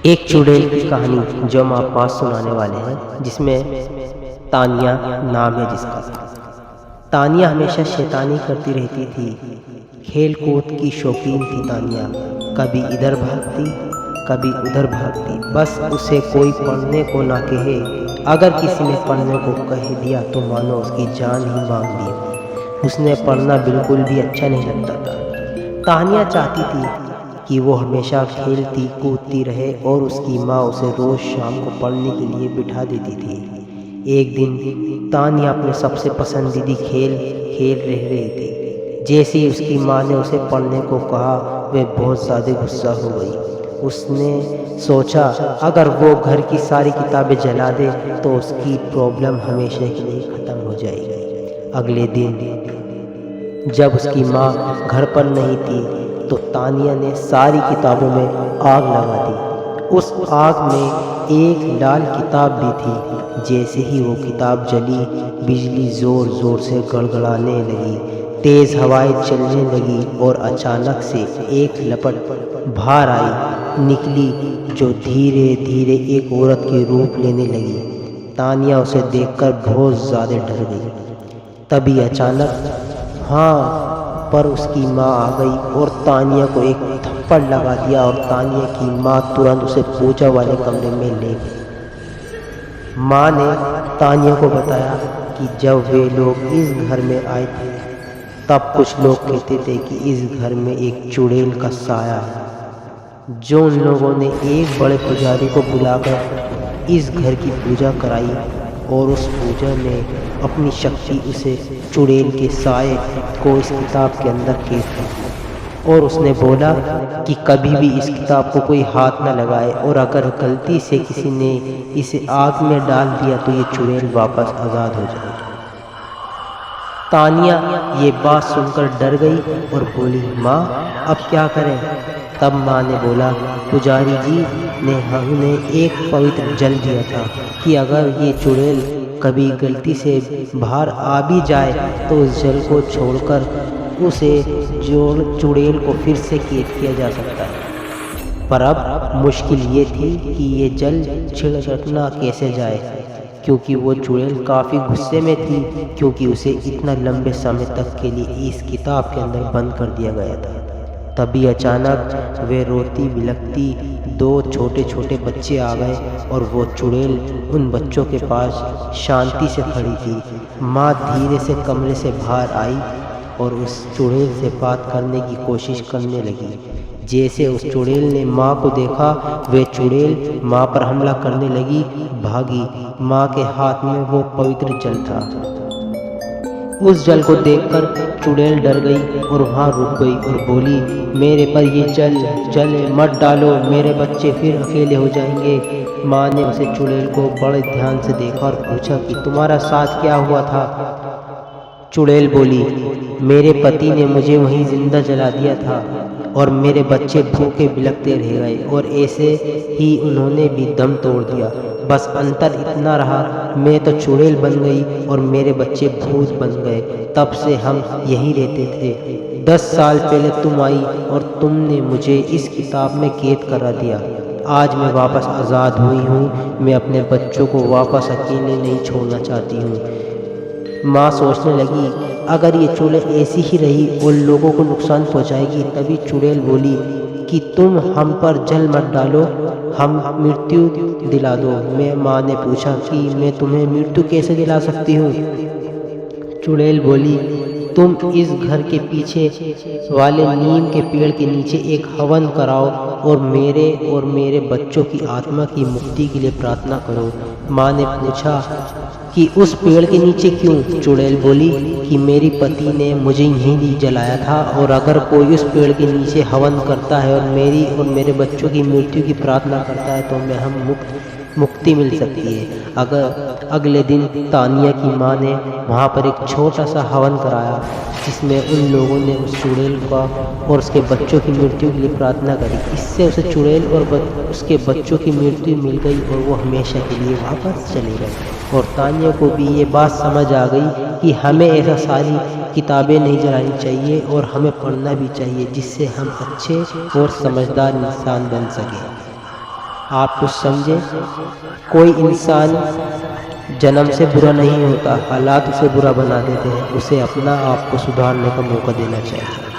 एक चुड़ैल की कहानी जो हम आप पास सुनाने वाले हैं, जिसमें तानिया नाम है जिसका। तानिया हमेशा शैतानी करती रहती थी। खेल कूद की शौकीन थी तानिया। कभी इधर भागती, कभी उधर भागती। बस उसे कोई पढ़ने को ना कहे, अगर किसी ने पढ़ने को कह दिया तो मानो उसकी जान ही मांग ली। उसने पढ़ना बिल्कुल भी अच्छा नहीं लगता था। तानिया चाहती थी कि वो हमेशा खेलती कूदती रहे और उसकी माँ उसे रोज़ शाम को पढ़ने के लिए बिठा देती थी। एक दिन तानिया अपने सबसे पसंदीदा खेल खेल रही थी। जैसे ही उसकी माँ ने उसे पढ़ने को कहा, वह बहुत ज़्यादा गुस्सा हो गई। उसने सोचा अगर वो घर की सारी किताबें जला दे तो उसकी प्रॉब्लम हमेशा के लिए ख़त्म हो जाएगी। अगले दिन जब उसकी माँ घर पर नहीं थी तो तानिया ने सारी किताबों में आग लगा दी। उस आग में एक लाल किताब भी थी। जैसे ही वो किताब जली, बिजली ज़ोर ज़ोर से गड़गड़ाने लगी, तेज़ हवाएं चलने लगी और अचानक से एक लपट बाहर आई निकली, जो धीरे धीरे एक औरत के रूप लेने लगी। तानिया उसे देखकर बहुत ज़्यादा डर गई। तभी अचानक पर उसकी माँ आ गई और तानिया को एक थप्पड़ लगा दिया और तानिया की माँ तुरंत उसे पूजा वाले कमरे में ले गई। माँ ने तानिया को बताया कि जब वे लोग इस घर में आए थे तब कुछ लोग कहते थे कि इस घर में एक चुड़ैल का साया है। जो उन लोगों ने एक बड़े पुजारी को बुलाकर इस घर की पूजा कराई और उस पूजा में अपनी शक्ति उसे चुड़ैल के साए को इस किताब के अंदर कैद की। और उसने बोला कि कभी भी इस किताब को कोई हाथ न लगाए और अगर गलती से किसी ने इसे आग में डाल दिया तो ये चुड़ैल वापस आज़ाद हो जाएगी। तानिया ये बात सुनकर डर गई और बोली, माँ अब क्या करें? तब माँ ने बोला, पुजारी जी ने हमने एक पवित्र जल दिया था कि अगर ये चुड़ैल कभी गलती से बाहर आ भी जाए तो उस जल को छोड़कर उसे चुड़ैल को फिर से कैद किया जा सकता है। पर अब मुश्किल ये थी कि ये जल छिड़कना कैसे जाए, क्योंकि वो चुड़ैल काफ़ी गुस्से में थी, क्योंकि उसे इतना लंबे समय तक के लिए इस किताब के अंदर बंद कर दिया गया था। तभी अचानक वे रोती बिलखती दो छोटे छोटे बच्चे आ गए और वो चुड़ैल उन बच्चों के पास शांति से खड़ी थी। माँ धीरे से कमरे से बाहर आई और उस चुड़ैल से बात करने की कोशिश करने लगी। जैसे उस चुड़ैल ने माँ को देखा, वे चुड़ैल माँ पर हमला करने लगी, भागी। माँ के हाथ में वो पवित्र जल था। उस जल को देखकर चुड़ैल डर गई और वहाँ रुक गई और बोली, मेरे पर ये जल मत डालो, मेरे बच्चे फिर अकेले हो जाएंगे। माँ ने उसे चुड़ैल को बड़े ध्यान से देखा और पूछा कि तुम्हारा साथ क्या हुआ था? चुड़ैल बोली, मेरे पति ने मुझे वहीं जिंदा जला दिया था और मेरे बच्चे भूखे बिलखते रह गए और ऐसे ही उन्होंने भी दम तोड़ दिया। बस अंतर इतना रहा, मैं तो चुड़ैल बन गई और मेरे बच्चे भूत बन गए। तब से हम यहीं रहते थे। 10 साल पहले तुम आई और तुमने मुझे इस किताब में कैद करा दिया। आज मैं वापस आज़ाद हुई हूँ। मैं अपने बच्चों को वापस अकेले नहीं छोड़ना चाहती हूँ। माँ सोचने लगी, अगर ये चुड़ैल ऐसी ही रही और लोगों को नुकसान पहुँचाएगी। तभी चुड़ैल बोली कि तुम हम पर जल मत डालो, हम मृत्यु दिला दो। माँ ने पूछा कि मैं तुम्हें मृत्यु कैसे दिला सकती हूँ? चुड़ैल बोली, तुम इस घर के पीछे वाले नीम के पेड़ के नीचे एक हवन कराओ और मेरे बच्चों की आत्मा की मुक्ति के लिए प्रार्थना करो। माँ ने पूछा कि उस पेड़ के नीचे क्यों? चुड़ैल बोली कि मेरी पति ने मुझे यहीं जलाया था और अगर कोई उस पेड़ के नीचे हवन करता है और मेरी और मेरे बच्चों की मृत्यु की प्रार्थना करता है तो हम मुक्ति मिल सकती है। अगले दिन तानिया की माँ ने वहाँ पर एक छोटा सा हवन कराया, जिसमें उन लोगों ने उस चुड़ैल का और उसके बच्चों की मृत्यु के लिए प्रार्थना करी। इससे उसे चुड़ैल और उसके बच्चों की मृत्यु मिल गई और वो हमेशा के लिए वापस चले गए। और तानिया को भी ये बात समझ आ गई कि हमें ऐसा सारी किताबें नहीं जलानी चाहिए और हमें पढ़ना भी चाहिए, जिससे हम अच्छे और समझदार इंसान बन सकें। आप कुछ समझे? कोई इंसान जन्म से बुरा नहीं होता, हालात उसे बुरा बना देते हैं। उसे अपना आप को सुधारने का मौका देना चाहिए।